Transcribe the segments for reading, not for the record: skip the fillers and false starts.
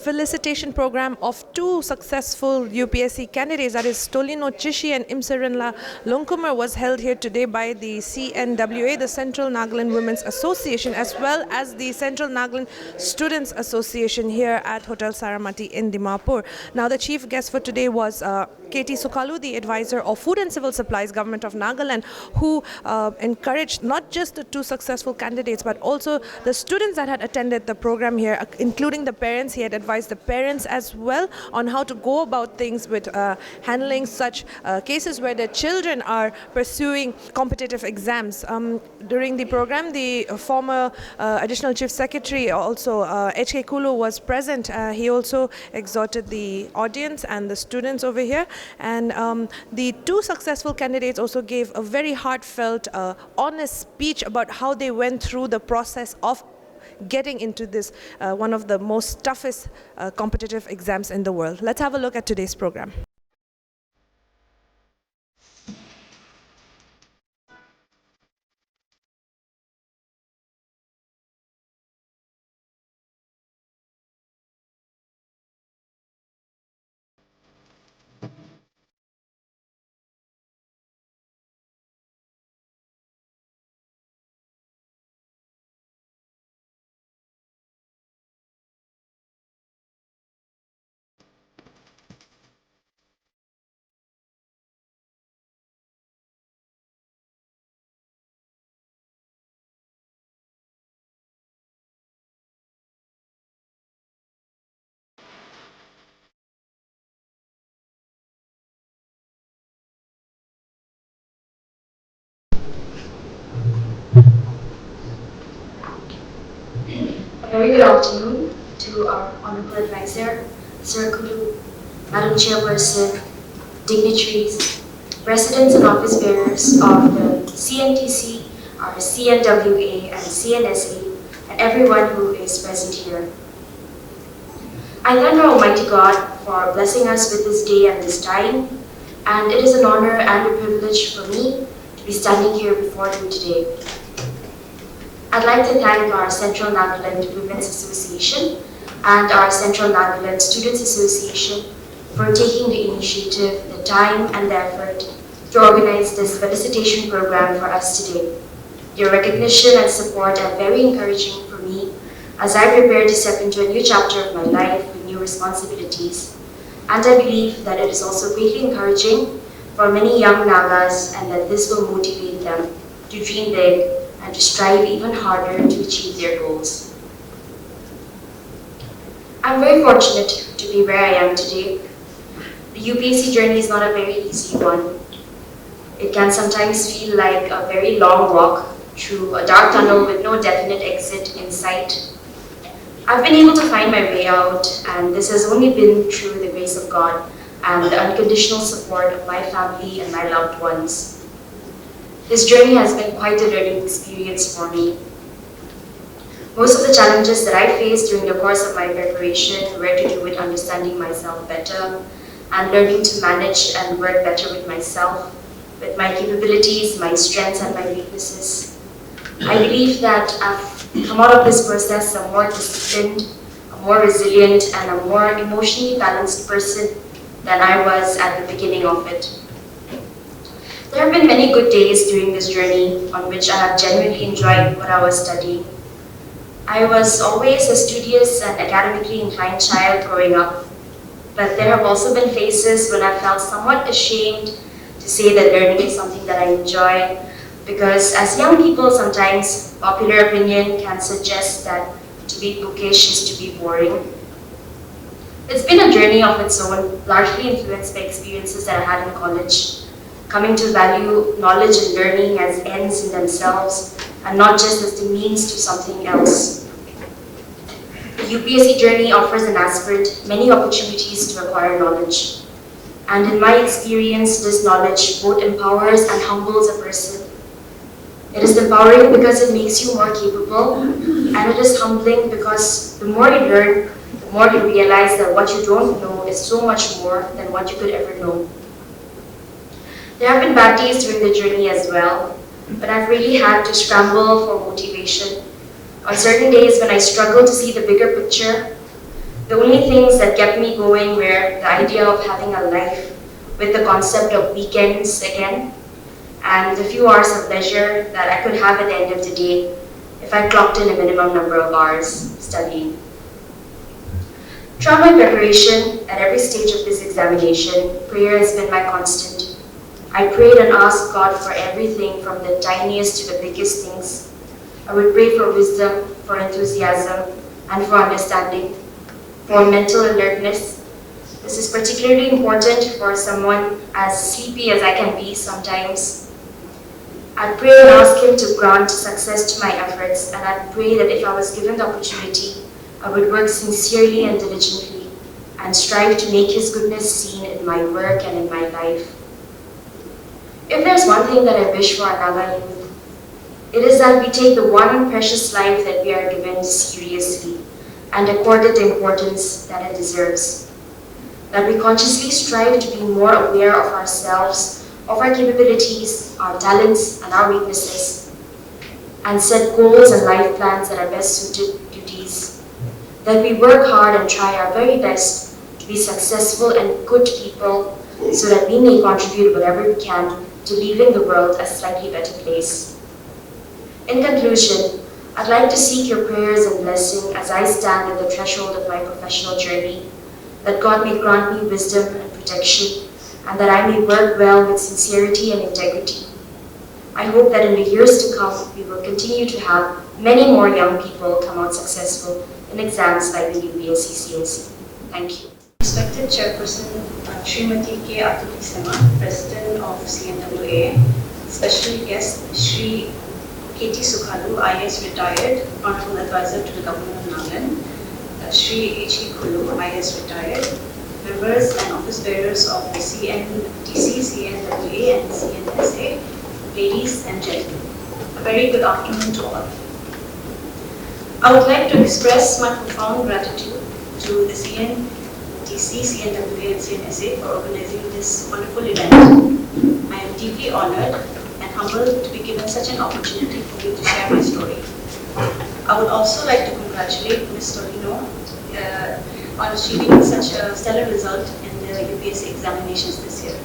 felicitation program of two successful UPSC candidates, that is Tolino and Imsurenla Longkumar, was held here today by the Cnwa, the Central Nagaland Women's Association, as well as the Central Nagaland Students Association here at Hotel Saramati in Dimapur. Now, the chief guest for today was KT Sukalo, the advisor of Food and Civil Supplies, Government of Nagaland, who encouraged not just the two successful candidates but also the students that had attended the program here, including the parents. He had advised the parents as well on how to go about things with handling such cases where their children are pursuing competitive exams. During the program, the former Additional Chief Secretary, also HK Kulu, was present. He also exhorted the audience and the students over here. And the two successful candidates also gave a very heartfelt, honest speech about how they went through the process of getting into this, one of the most toughest competitive exams in the world. Let's have a look at today's program. A very good afternoon to our Honorable Advisor, Sir Kulu, Madam Chairperson, dignitaries, residents and office bearers of the CNTC, our CNWA and CNSA, and everyone who is present here. I thank our Almighty God for blessing us with this day and this time, and it is an honor and a privilege for me to be standing here before you today. I'd like to thank our Central Nagaland Women's Association and our Central Nagaland Students Association for taking the initiative, the time and the effort to organize this felicitation program for us today. Your recognition and support are very encouraging for me as I prepare to step into a new chapter of my life with new responsibilities. And I believe that it is also greatly encouraging for many young Nagas, and that this will motivate them to dream big and to strive even harder to achieve their goals. I'm very fortunate to be where I am today. The UPSC journey is not a very easy one. It can sometimes feel like a very long walk through a dark tunnel with no definite exit in sight. I've been able to find my way out, and this has only been through the grace of God and the unconditional support of my family and my loved ones. This journey has been quite a learning experience for me. Most of the challenges that I faced during the course of my preparation were to do with understanding myself better and learning to manage and work better with myself, with my capabilities, my strengths and my weaknesses. I believe that I've come out of this process a more disciplined, a more resilient and a more emotionally balanced person than I was at the beginning of it. There have been many good days during this journey on which I have genuinely enjoyed what I was studying. I was always a studious and academically inclined child growing up, but there have also been phases when I felt somewhat ashamed to say that learning is something that I enjoy, because as young people sometimes popular opinion can suggest that to be bookish is to be boring. It's been a journey of its own, largely influenced by experiences that I had in college, coming to value knowledge and learning as ends in themselves and not just as the means to something else. The UPSC journey offers an aspirant many opportunities to acquire knowledge. And in my experience, this knowledge both empowers and humbles a person. It is empowering because it makes you more capable, and it is humbling because the more you learn, the more you realize that what you don't know is so much more than what you could ever know. There have been bad days during the journey as well, but I've really had to scramble for motivation. On certain days when I struggle to see the bigger picture, The only things that kept me going were the idea of having a life with the concept of weekends again, and the few hours of leisure that I could have at the end of the day if I clocked in a minimum number of hours studying. Throughout my preparation, at every stage of this examination, prayer has been my constant. I prayed and asked God for everything from the tiniest to the biggest things. I would pray for wisdom, for enthusiasm, and for understanding, for mental alertness. This is particularly important for someone as sleepy as I can be sometimes. I'd pray and ask Him to grant success to my efforts, and I'd pray that if I was given the opportunity, I would work sincerely and diligently and strive to make His goodness seen in my work and in my life. If there's one thing that I wish for our Naga youth, it is that we take the one precious life that we are given seriously and accord it the importance that it deserves. That we consciously strive to be more aware of ourselves, of our capabilities, our talents, and our weaknesses, and set goals and life plans that are best suited to these. That we work hard and try our very best to be successful and good people so that we may contribute whatever we can to leaving the world a slightly better place. In conclusion, I'd like to seek your prayers and blessing as I stand at the threshold of my professional journey, that God may grant me wisdom and protection, and that I may work well with sincerity and integrity. I hope that in the years to come, we will continue to have many more young people come out successful in exams like the UPSC Cnsa. Thank you. Respected Chairperson Srimati K. President of Cnwa, special guest Shri KT Sukalo, IAS retired, Honorable Advisor to the Government of Nagaland, Shri HK Kulu, IAS retired, members and office bearers of the CNTC, Cnwa and Cnsa, ladies and gentlemen. A very good afternoon to all. I would like to express my profound gratitude to the CNTC, Cnwa and Cnsa for organizing this wonderful event. I am deeply honored and humbled to be given such an opportunity for me to share my story. I would also like to congratulate Ms. Tolino on achieving such a stellar result in the UPSC examinations this year.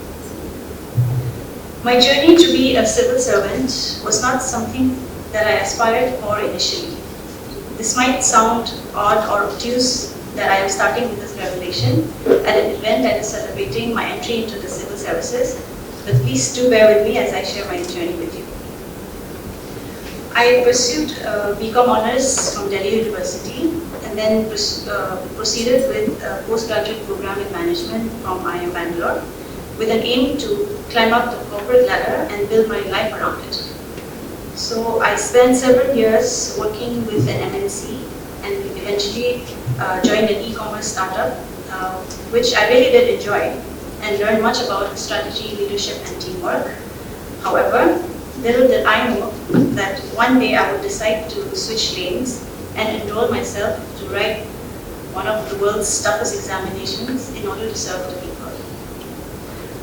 My journey to be a civil servant was not something that I aspired for initially. This might sound odd or obtuse that I am starting with this revelation at an event that is celebrating my entry into the civil services, but please do bear with me as I share my journey with you. I pursued BCom Honours from Delhi University and then proceeded with a postgraduate program in management from IIM Bangalore with an aim to climb up the corporate ladder and build my life around it. So I spent several years working with an MNC and eventually joined an e-commerce startup, which I really did enjoy and learned much about strategy, leadership, and teamwork. However, little did I know that one day I would decide to switch lanes and enroll myself to write one of the world's toughest examinations in order to serve the people.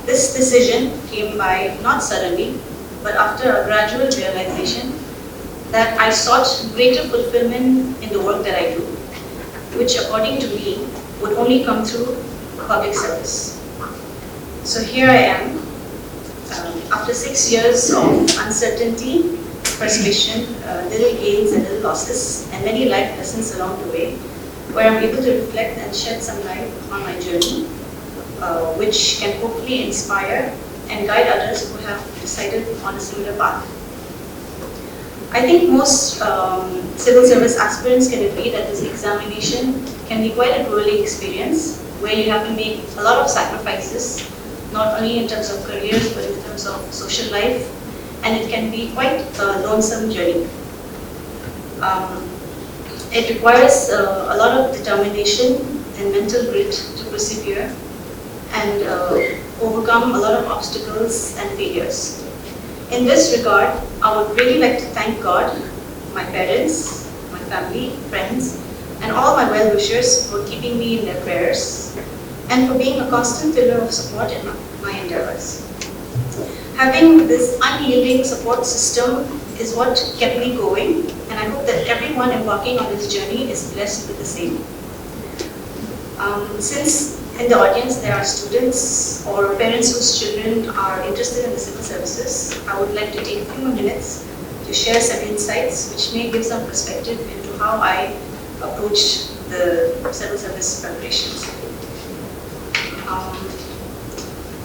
This decision came by not suddenly, but after a gradual realization that I sought greater fulfillment in the work that I do, which according to me would only come through public service. So here I am, after 6 years of uncertainty, frustration, little gains and little losses, and many life lessons along the way, where I'm able to reflect and shed some light on my journey, which can hopefully inspire and guide others who have decided on a similar path. I think most civil service aspirants can agree that this examination can be quite a grueling experience, where you have to make a lot of sacrifices, not only in terms of careers, but in terms of social life, and it can be quite a lonesome journey. It requires a lot of determination and mental grit to persevere and overcome a lot of obstacles and failures. In this regard, I would really like to thank God, my parents, my family, friends, and all my well-wishers for keeping me in their prayers and for being a constant pillar of support in my endeavors. Having this unyielding support system is what kept me going, and I hope that everyone embarking on this journey is blessed with the same. Since in the audience there are students or parents whose children are interested in the civil services, I would like to take a few more minutes to share some insights which may give some perspective into how I approach the civil service preparations.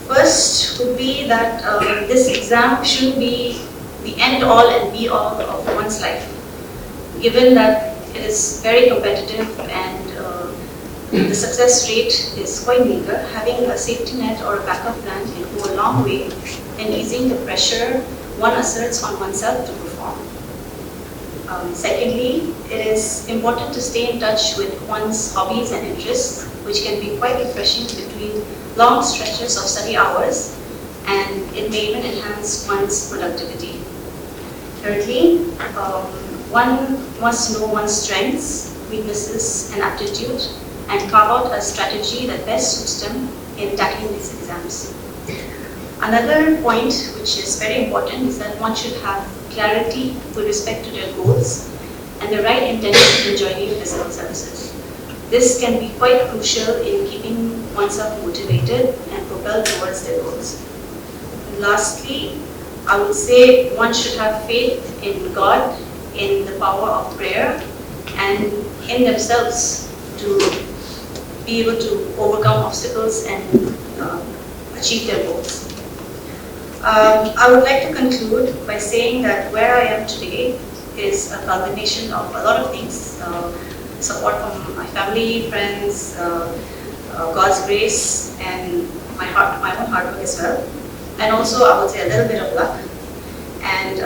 First would be that this exam shouldn't be the end all and be all of one's life, given that it is very competitive and the success rate is quite meager. Having a safety net or a backup plan can go a long way in easing the pressure one asserts on oneself to perform. Secondly, it is important to stay in touch with one's hobbies and interests, which can be quite refreshing between long stretches of study hours, and it may even enhance one's productivity. Thirdly, one must know one's strengths, weaknesses, and aptitude, and carve out a strategy that best suits them in tackling these exams. Another point which is very important is that one should have clarity with respect to their goals and the right intention in joining the civil services. This can be quite crucial in keeping oneself motivated and propelled towards their goals. And lastly, I would say one should have faith in God, in the power of prayer, and in themselves to be able to overcome obstacles and achieve their goals. I would like to conclude by saying that where I am today is a culmination of a lot of things. Support from my family, friends, God's grace, and my own hard work as well. And also, I would say, a little bit of luck. And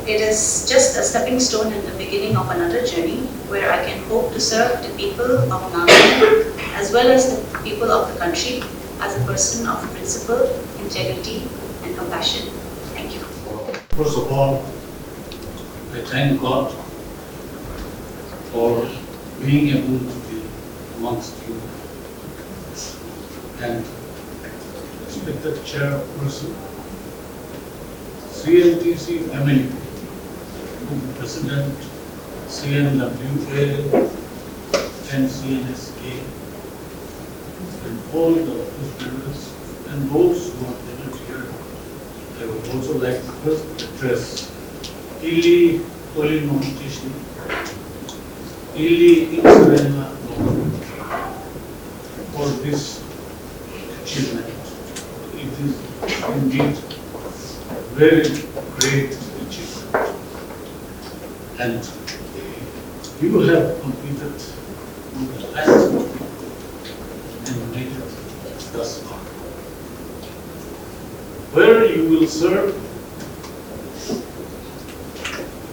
it is just a stepping stone in the beginning of another journey where I can hope to serve the people of Nagaland as well as the people of the country as a person of principle, integrity, and compassion. Thank you. First of all, I thank God for being able to be amongst you, and respected chairperson, CNTC Imena, President, Cnwa, and Cnsa, and all the office members, and those who are gathered here. I would also like to first address Tolino, Imsurenla for this achievement. It is indeed very great achievement, and you have completed the last and made it thus far. Where you will serve,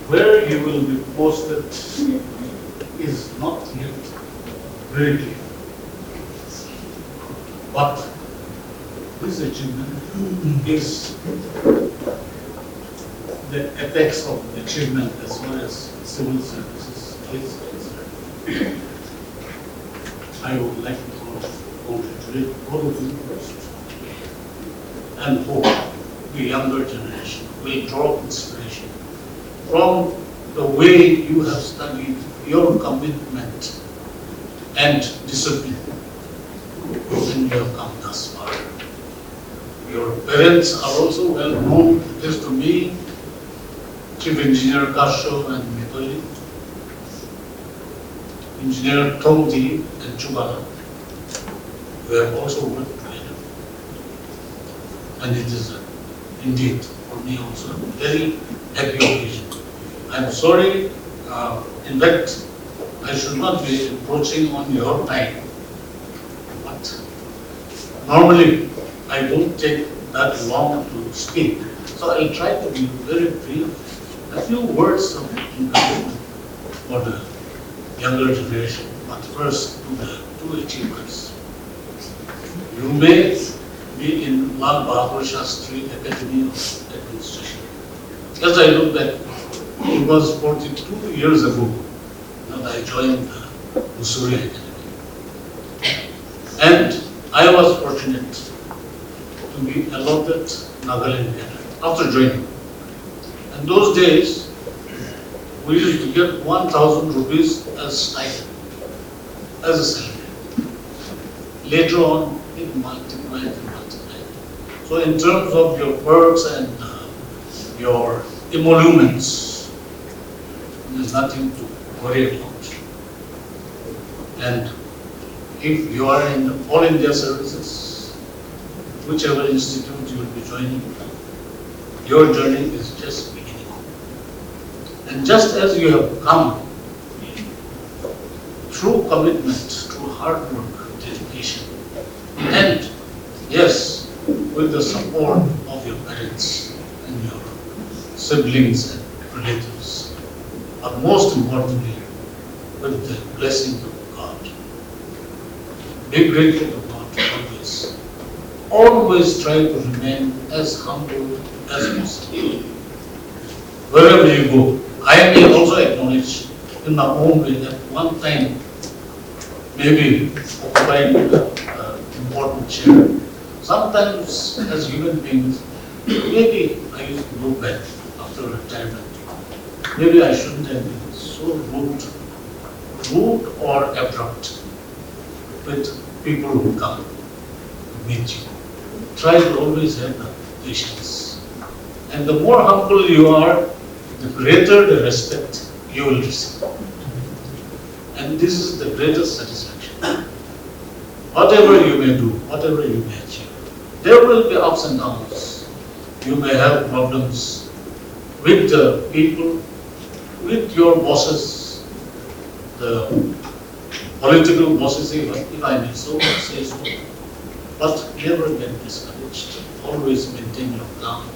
where you will be posted is not yet very clear. But this achievement is the apex of achievement as far as civil services is concerned. I would like to congratulate all of you first, and hope the younger generation will draw inspiration from the way you have studied, your commitment and discipline when you have come thus far. Your parents are also well known, it is to me, Chief Engineer Kasho and Tolina, Engineer Tongdi and Chubala, who have also worked together. And it is indeed for me also a very happy occasion. I'm sorry, in fact, I should not be approaching on your time, but normally I don't take that long to speak, so I'll try to be very brief. A few words of encouragement for the younger generation, but first to the two achievers. You may be in Lal Bahadur Shastri Academy of Administration. As I look back, it was 42 years ago that I joined the Mussoorie Academy. And I was fortunate to be allotted Nagaland cadre after joining. In those days, we used to get 1,000 rupees as stipend, as a salary. later on it multiplied and multiplied. So in terms of your perks and your emoluments, there's nothing to worry about. And if you are in all India services, whichever institute you will be joining, your journey is just beginning. And just as you have come through commitment, through hard work, dedication, and yes, with the support of your parents and your siblings and relatives, but most importantly, with the blessing of God. Be grateful to God always. Always try to remain as humble as possible. Wherever you go, I may also acknowledge in my own way that one time, maybe occupying an important chair, sometimes as human beings, maybe I used to look back after retirement. Maybe I shouldn't have been so rude or abrupt with people who come to meet you. Try to always have the patience. And the more humble you are, the greater the respect you will receive. And this is the greatest satisfaction. Whatever you may do, whatever you may achieve, there will be ups and downs. You may have problems with the people, with your bosses, the political bosses, if I may so say so. But never get discouraged. Always maintain your calm,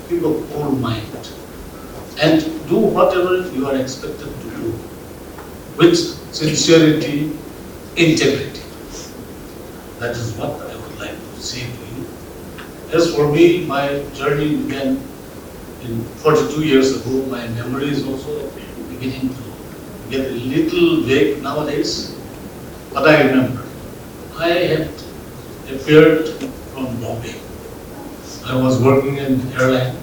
keep a cool mind, and do whatever you are expected to do with sincerity, integrity. That is what I would like to say to you. As for me, my journey began in 42 years ago. My memory is also beginning to get a little vague nowadays. But I remember, I had appeared from Bombay. I was working in airline.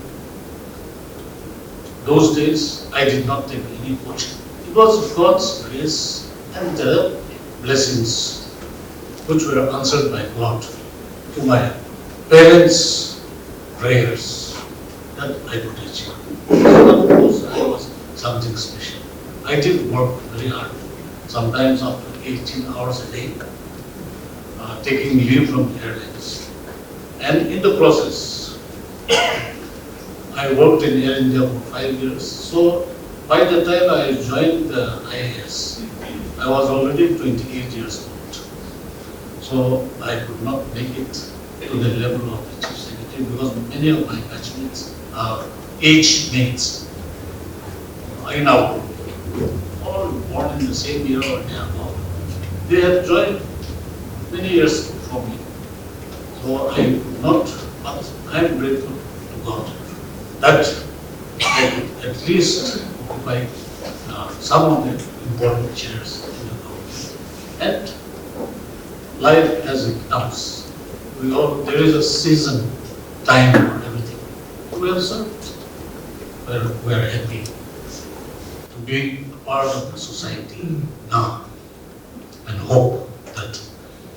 Those days, I did not take any coaching. It was God's grace and the blessings which were answered by God to my parents' prayers that I could achieve. Of course, I was something special. I did work very hard, sometimes up to 18 hours a day, taking leave from airlines. And in the process, I worked in Air India for 5 years. So by the time I joined the IAS, I was already 28 years old. So I could not make it to the level of the Chief Secretary because many of my batchmates are age mates. I know, all born in the same year or thereabout. They have joined many years before me. So I could not, but I am grateful to God that I could at least occupy some of the important chairs in the government. And life as it comes, there is a season, time for everything. We have served. We are happy to be part of the society now and hope that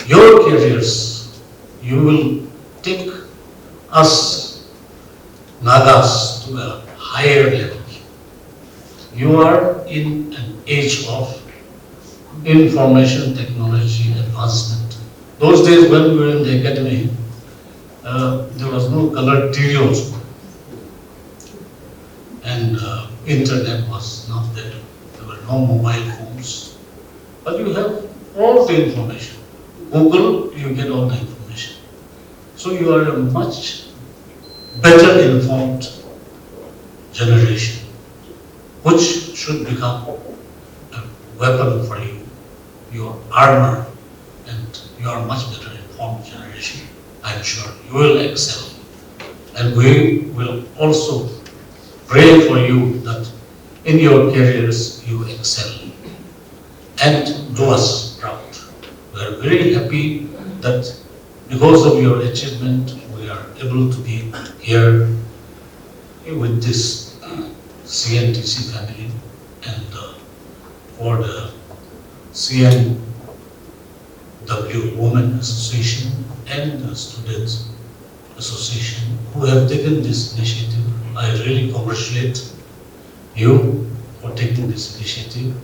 your careers, you will take us Nagas to a higher level. You are in an age of information technology advancement. Those days when we were in the academy, there was no colored TV also. And internet was not there. There were no mobile phones. But you have all the information. Google, you get all the information. So you are a much better informed generation, which should become a weapon for you, your armor, and you are a much better informed generation. I'm sure you will excel. And we will also pray for you that in your careers you excel and do us proud. We are very happy that because of your achievement we are able to be here with this CNTC family, and for the CNW SW Women Association and the Students Association who have taken this initiative. I really congratulate you for taking this initiative.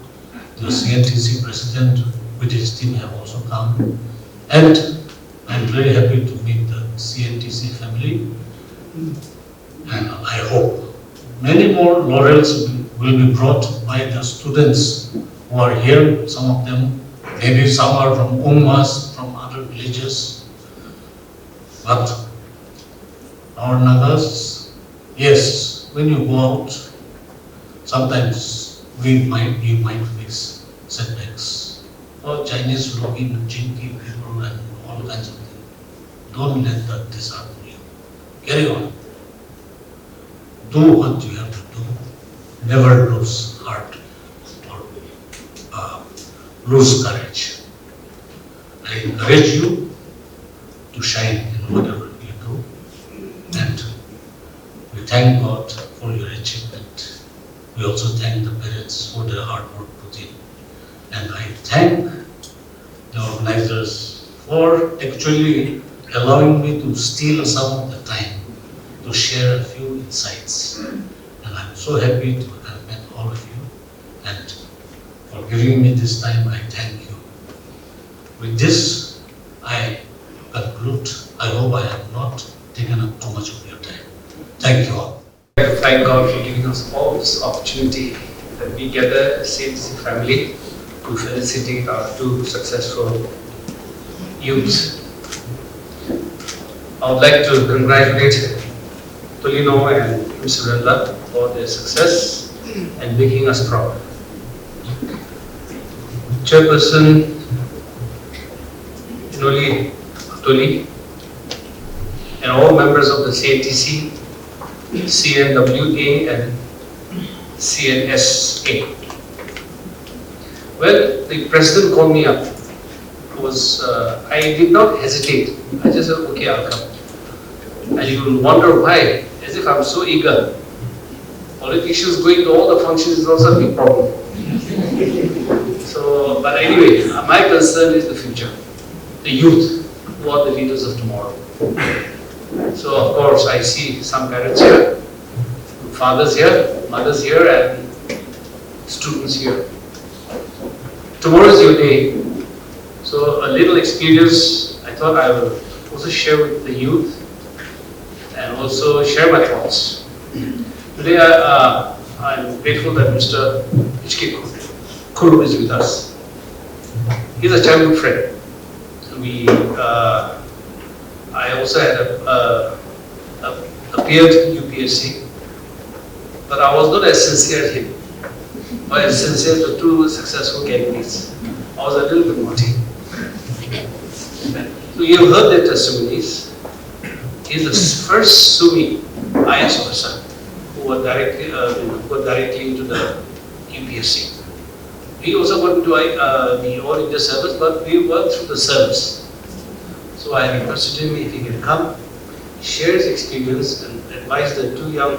The CNTC president with his team have also come, and I'm very happy to meet the CNTC family, and I hope many more laurels will be brought by the students who are here. Some of them, maybe some are from Ummas, from other villages, but our Nagas, yes, when you go out, sometimes you might face setbacks. Or Chinese looking chinky people and all kinds of things. Don't let that dishearten you. Carry on. Do what you have to do. Never lose heart or lose courage. I encourage you to shine in whatever you do, and we thank God for your achievement. We also thank the parents for their hard work put in, and I thank the organizers for actually allowing me to steal some of the time to share a few insights. And I'm so happy to have met all of you, and for giving me this time, I thank you. With this, I conclude. I hope I have not taken up too much of your time. Thank you all. I'd like to thank God for giving us all this opportunity that we gather as CNC family to felicitate our two successful youths. I would like to congratulate Tolino and Imsurenla for their success and making us proud. Chairperson Toli, and all members of the CNTC, Cnwa and Cnsa. Well, the president called me up. I did not hesitate. I just said, okay, I'll come. And you will wonder why, as if I'm so eager. Politicians going to all the functions is also a big problem. So, but anyway, my concern is the future, the youth, who are the leaders of tomorrow. So, of course, I see some parents here, fathers here, mothers here, and students here. Tomorrow is your day. So, a little experience I thought I will also share with the youth and also share my thoughts. Today, I'm grateful that Mr. HK Kulu is with us. He's a childhood friend. I also had appeared in UPSC, but I was not as sincere as him, or as sincere as the two successful candidates. I was a little bit naughty. So you have heard their testimonies. He's the first Sumi IS officer who were directly into the UPSC. We also got into the All India service, but we worked through the service. So I requested him if he can come, share his experience and advise the two young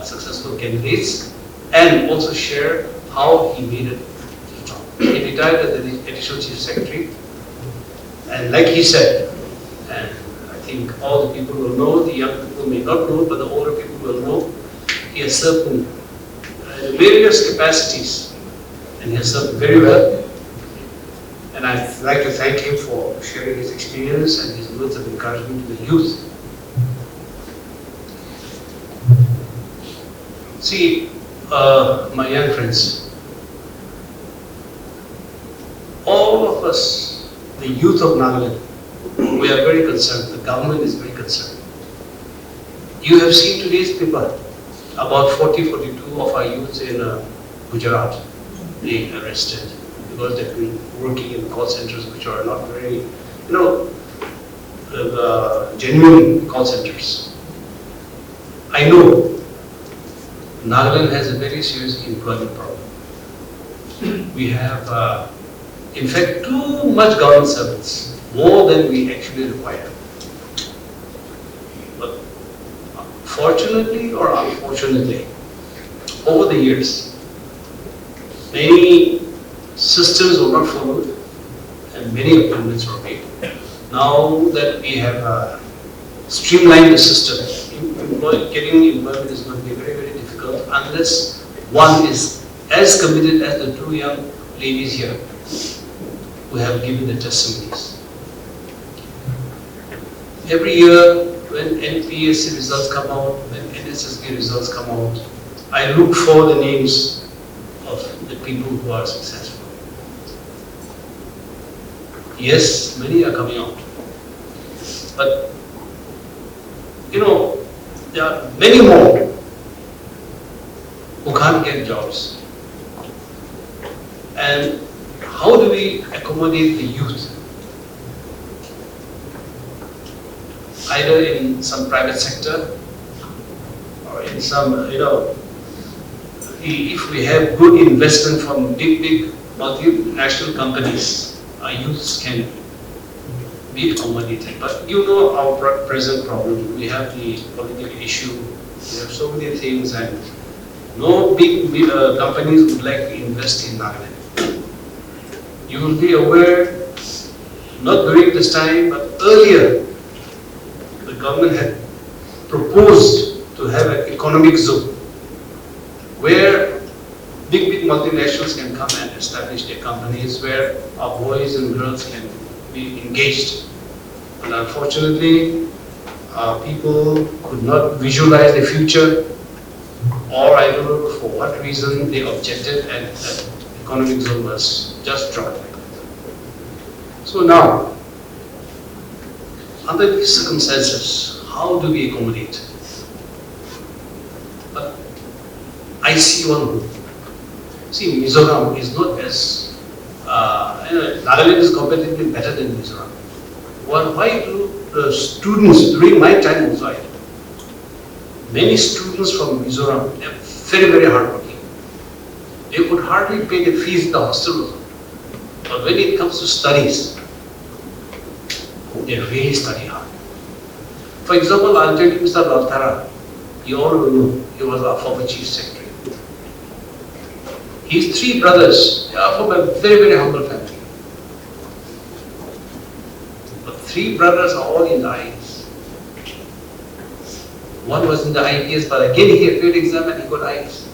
successful candidates, and also share how he made it to the top. He retired as the Additional Chief Secretary, and like he said, and I think all the people will know, the young people may not know, but the older people will know, he has served in various capacities, and he has served very well. And I'd like to thank him for sharing his experience and his words of encouragement to the youth. See, my young friends, all of us, the youth of Nagaland, we are very concerned. The government is very concerned. You have seen today's paper about 42 of our youths in Gujarat being arrested because they've been working in call centers which are not very, genuine call centers. I know Nagaland has a very serious employment problem. We have, in fact, too much government servants, more than we actually require. But fortunately or unfortunately, over the years, many systems were not followed, and and many appointments were made. Now that we have streamlined the system, getting employment is going to be very, very difficult unless one is as committed as the two young ladies here who have given the testimonies. Every year when NPSC results come out, when NSSB results come out, I look for the names of the people who are successful. Yes, many are coming out. But, you know, there are many more who can't get jobs. And how do we accommodate the youth? Either in some private sector or in some, you know, if we have good investment from big multinational companies, our youths can be accommodated. But you know our present problem. We have the political issue, we have so many things, and no big companies would like to invest in Nagaland. You will be aware, not during this time, but earlier, the government had proposed to have an economic zone where big multinationals can come and establish their companies, where our boys and girls can be engaged. But unfortunately, people could not visualize the future, or I don't know for what reason they objected, and that economic zone was just dropped. So now, under these circumstances, how do we accommodate? I see one group. See, Mizoram is not as, Nagaland is competitively better than Mizoram. Well, why do the students, during my time also, many students from Mizoram, they are very, very hardworking. They could hardly pay the fees in the hostel. But when it comes to studies, they really study hard. For example, I'll tell you Mr. Laltara, you all know, he was our former chief secretary. His three brothers, they are from a very, very humble family. But three brothers are all in the IAS. One was in the IPS, but again he had failed exam and he got IAS.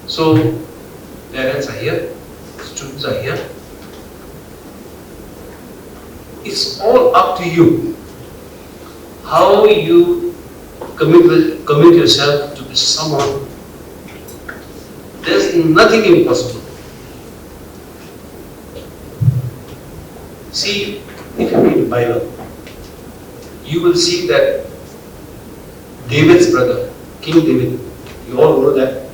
So, parents are here, students are here. It's all up to you how you commit yourself to be someone. There's nothing impossible. See, if you read the Bible, you will see that David's brother, King David, you all know that.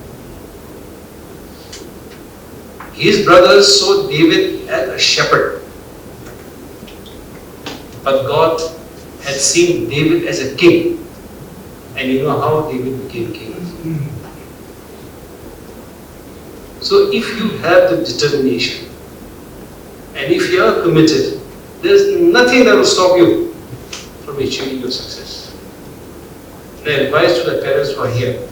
His brothers saw David as a shepherd. But God had seen David as a king. And you know how David became king. So if you have the determination, and if you are committed, there's nothing that will stop you from achieving your success. The advice to the parents who are here.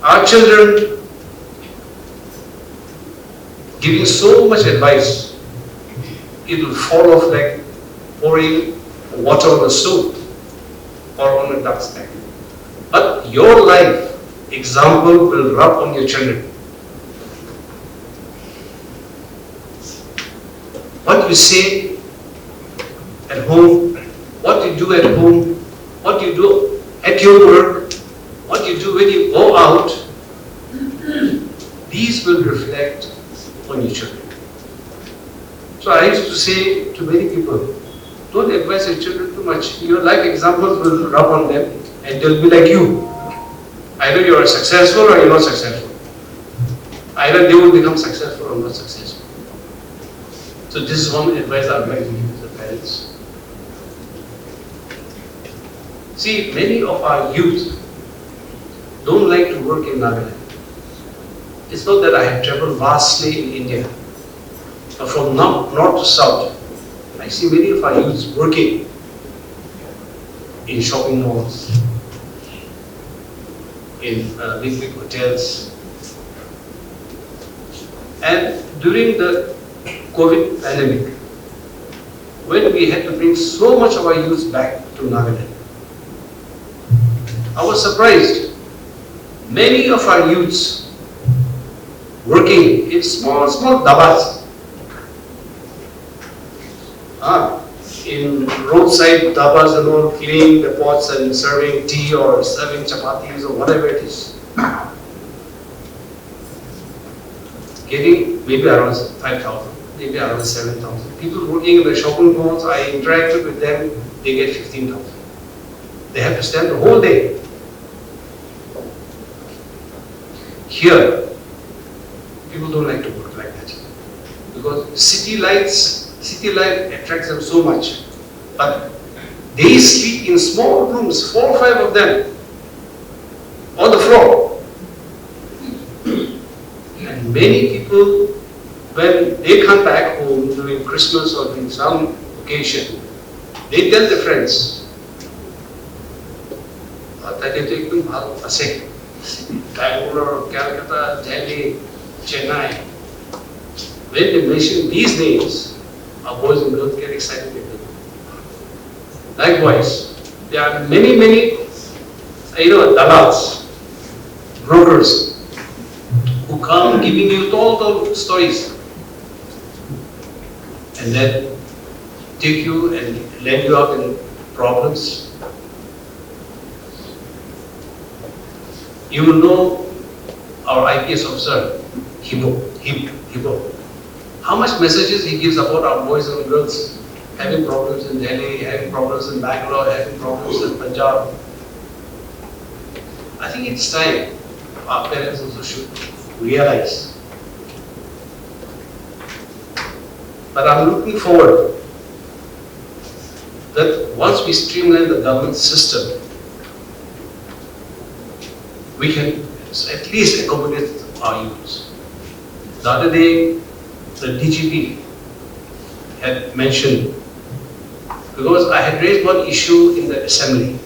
Our children giving so much advice, it will fall off like pouring water on a stone or on a duck's neck. But your life example will rub on your children. What you say at home, what you do at home, what you do at your work, what you do when you go out, these will reflect on your children. So I used to say to many people, don't advise your children too much. Your life examples will rub on them and they'll be like you. Either you are successful or you're not successful. Either they will become successful or not successful. So this is one advice I would like to give to the parents. See, many of our youth don't like to work in Nagaland. It's not that I have traveled vastly in India, but from north to south, I see many of our youths working in shopping malls, in big hotels. And during the COVID pandemic, when we had to bring so much of our youth back to Nagaland, I was surprised. Many of our youths working in small dabas, in roadside dabas alone, cleaning the pots and serving tea or serving chapatis or whatever it is. Getting maybe around 5,000, maybe around 7,000. People working in the shopping malls, I interacted with them, they get 15,000. They have to stand the whole day. Here, people don't like to work like that because city life attracts them so much. But they sleep in small rooms, 4 or 5 of them, on the floor. And many people, when they come back home during Christmas or during some occasion, they tell their friends, Bangalore, Calcutta, Delhi, Chennai. When they mention these names, our boys and girls get excited with them. Likewise, there are many, dalals, brokers, who come giving you all the stories and then take you and land you up in problems. You will know our IPS officer, Hibo. How much messages he gives about our boys and girls having problems in Delhi, having problems in Bangalore, having problems in Punjab. I think it's time our parents also should realize. But I'm looking forward that once we streamline the government system, we can at least accommodate our youths. The other day, the DGP had mentioned, because I had raised one issue in the assembly,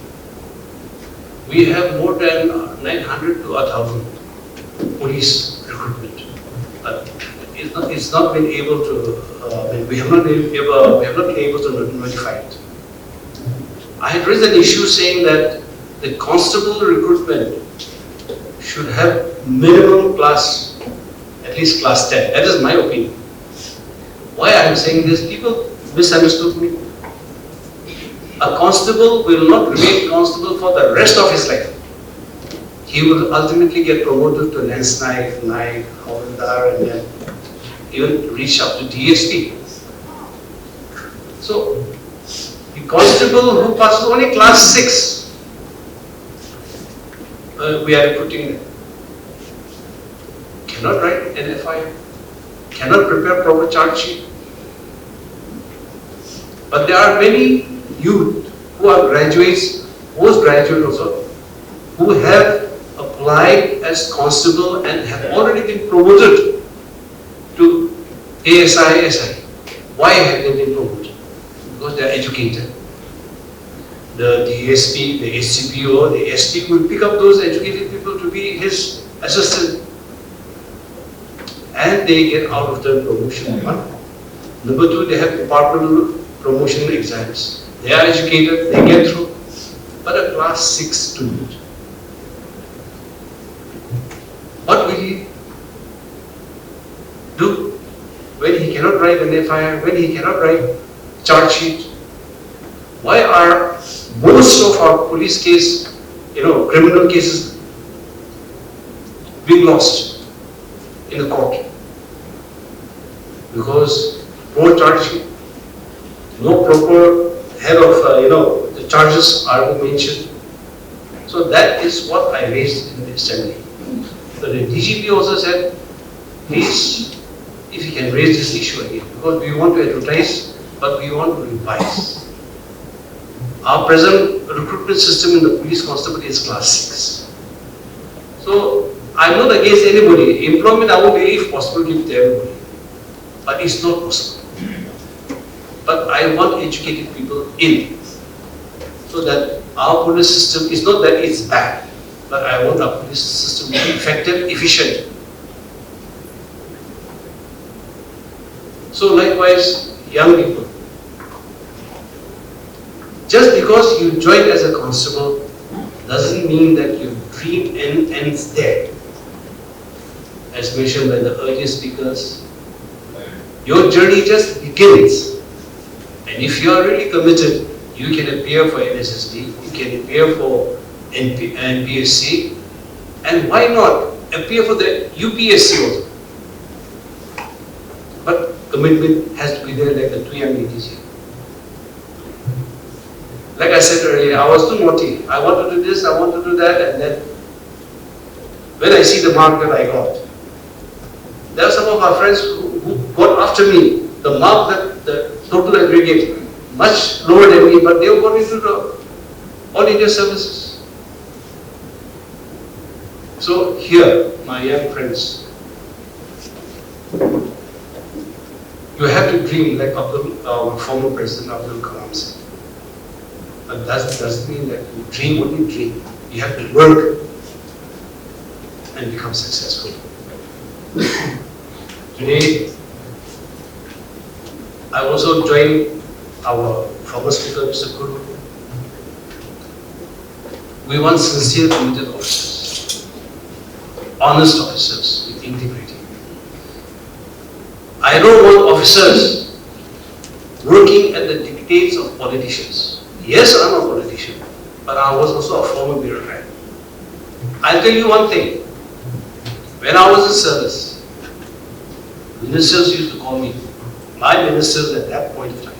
we have more than 900 to 1,000 police recruitment. But it's not been able to, we have not been able to notify it. I had raised an issue saying that the constable recruitment should have minimum class, at least class 10. That is my opinion. Why I am saying this, people misunderstood me. A constable will not remain constable for the rest of his life. He will ultimately get promoted to lance knife, havildar, and then even reach up to DSP. So, the constable who passes only class 6, we are recruiting them. Cannot write an FIR, cannot prepare proper charge sheet. But there are many youth who are graduates, postgraduate also, who have applied as constable and have already been promoted to ASI, SI. Why have they been promoted? Because they are educated. The DSP, the SCPO, the SP will pick up those educated people to be his assistant. And they get out of the promotion. Number 2, they have departmental promotion exams. They are educated, they get through. But a class 6 student, what will he do when he cannot write an FIR, when he cannot write charge sheet? Why are most of our police case, criminal cases being lost in the court? Because no charge sheet, no proper head of, the charges are mentioned. So that is what I raised in the assembly. So the DGP also said, please, if you can raise this issue again, because we want to advertise, but we want to revise. Our present recruitment system in the police constable is class 6. So I'm not against anybody. Employment I would, if possible, give to everybody. But it's not possible. But I want educated people in, so that our police system is not that it's bad, but I want our police system to be effective, efficient. So likewise, young people, just because you joined as a constable doesn't mean that your dream ends there. As mentioned by the earlier speakers, your journey just begins. And if you are really committed, you can appear for NSSD, you can appear for NPSC, and why not appear for the UPSC also? But commitment has to be there, like the two young ladies here. Like I said earlier, I was too naughty. I want to do this, I want to do that, and then when I see the mark that I got, there are some of our friends who got after me, the mark that the total aggregate, much lower than me, but they have got into the All India services. So here, my young friends, you have to dream like our former President Abdul Kalam said. But that doesn't mean that you dream only dream. You have to work and become successful. Today, I also joined our former speaker, Mr. Kulu. We want sincere, committed officers, honest officers with integrity. I don't want officers working at the dictates of politicians. Yes, I'm a politician, but I was also a former bureaucrat. I'll tell you one thing. When I was in service, ministers used to call me, my ministers at that point of time.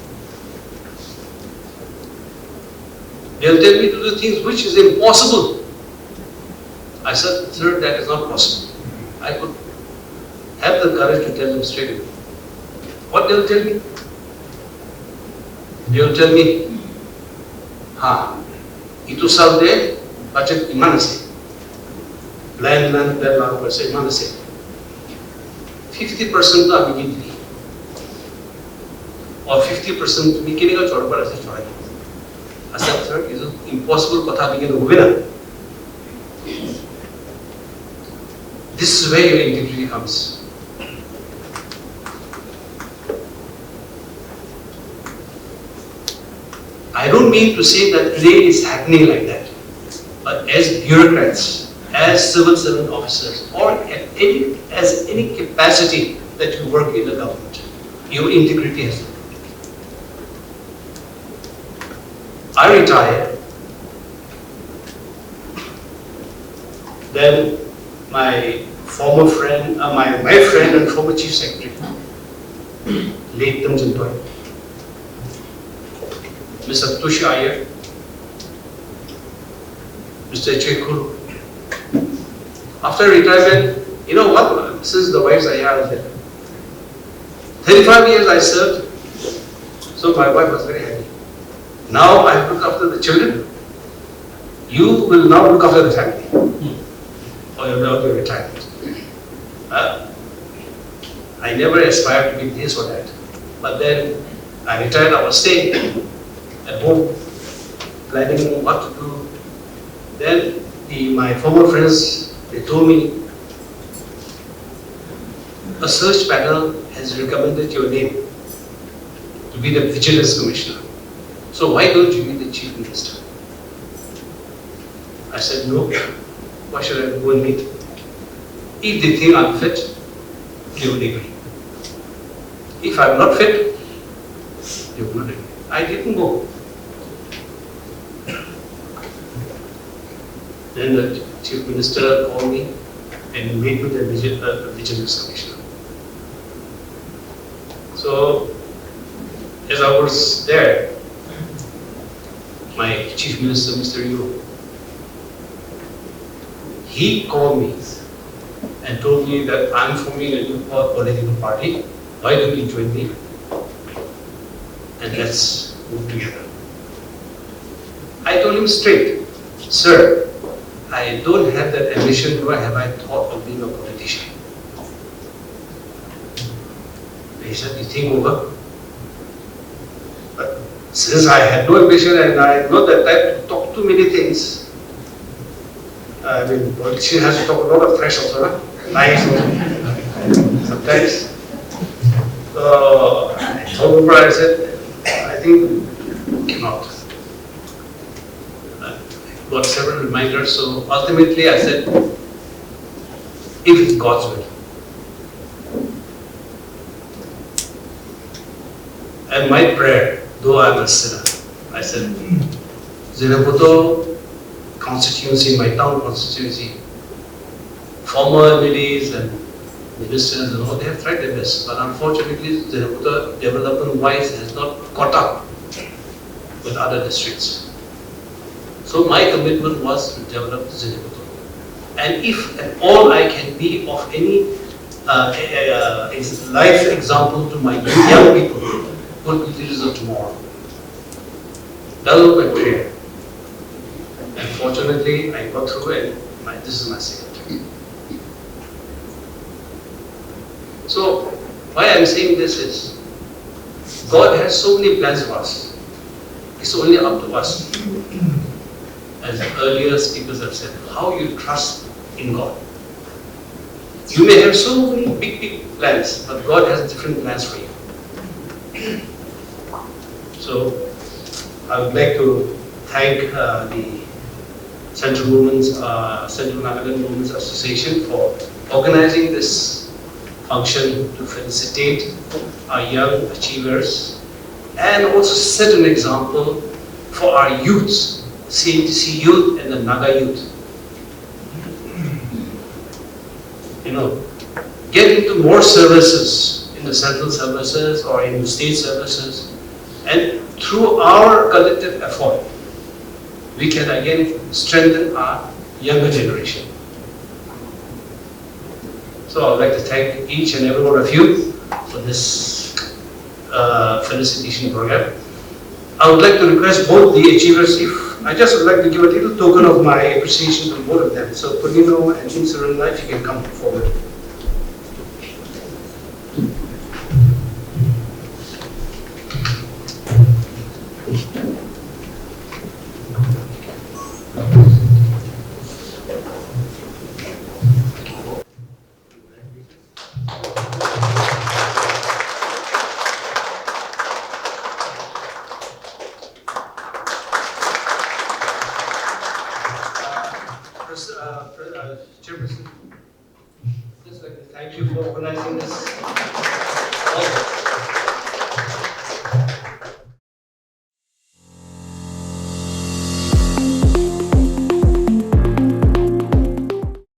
They'll tell me to do things which is impossible. I said, sir, that is not possible. I could have the courage to tell them straight away. What they'll tell me? They'll tell me, itu salde budget Imena se. Plan lagu se Imena se. 50% to abhi gini. Or 50% mikini ka chod par ase chod. I said, sir, it is impossible kotha begin hobe na. This is where your integrity comes. I don't mean to say that today is happening like that, but as bureaucrats, as civil servant officers, or as any capacity that you work in the government, your integrity has to be. I retired, then my former friend, my friend and former chief secretary, late Imsurenla, Mr. Tushi Iyer, Mr. HK Kulu. After retirement, you know what? Since the wives I have there, 35 years I served, so my wife was very happy. Now I look after the children. You will now look after the family, or your retirement. I never aspired to be this or that, but then I retired. I was staying at home, planning what to do. Then my former friends, they told me, a search panel has recommended your name to be the Vigilance Commissioner. So why don't you be the Chief Minister? I said, no, why should I go and meet? If they think I'm fit, they will agree. If I'm not fit, they will not agree. I didn't go. Then the Chief Minister called me and made me the Vigilance Commissioner. So, as I was there, my Chief Minister, Mr. Yu, he called me and told me that I'm forming a new political party. Why don't you join me? And let's move together. I told him straight, sir, I don't have that ambition, nor have I thought of being a politician. He said, you think over? But since I had no ambition and I know that type to talk too many things, I mean, politician has to talk a lot of trash also, nice also. Sometimes. So however, I said, I think cannot. Got several reminders, so ultimately I said, if it's God's will. And my prayer, though I'm a sinner, I said, Zinaputo constituency, my town constituency, former MLAs and ministers and all, they have tried their best. But unfortunately, Zinaputo development-wise has not caught up with other districts. So my commitment was to develop Zinaputo. And if at all I can be of any life example to my young people, what will be the leaders of tomorrow? That was my prayer. And fortunately, I got through it. This is my second term. So, why I'm saying this is, God has so many plans for us. It's only up to us. As earlier speakers have said, how you trust in God. You may have so many big plans, but God has different plans for you. So, I would like to thank the Central Nagaland Women's Association for organizing this function to felicitate our young achievers and also set an example for our youths, CNC youth and the Naga youth. You know, get into more services in the central services or in the state services, and through our collective effort, we can again strengthen our younger generation. So I would like to thank each and every one of you for this felicitation program. I would like to request both the achievers, if I just would like to give a little token of my appreciation to both of them. So Tolino and Imsurenla, if you can come forward. Chairperson, just like to thank you for organizing this.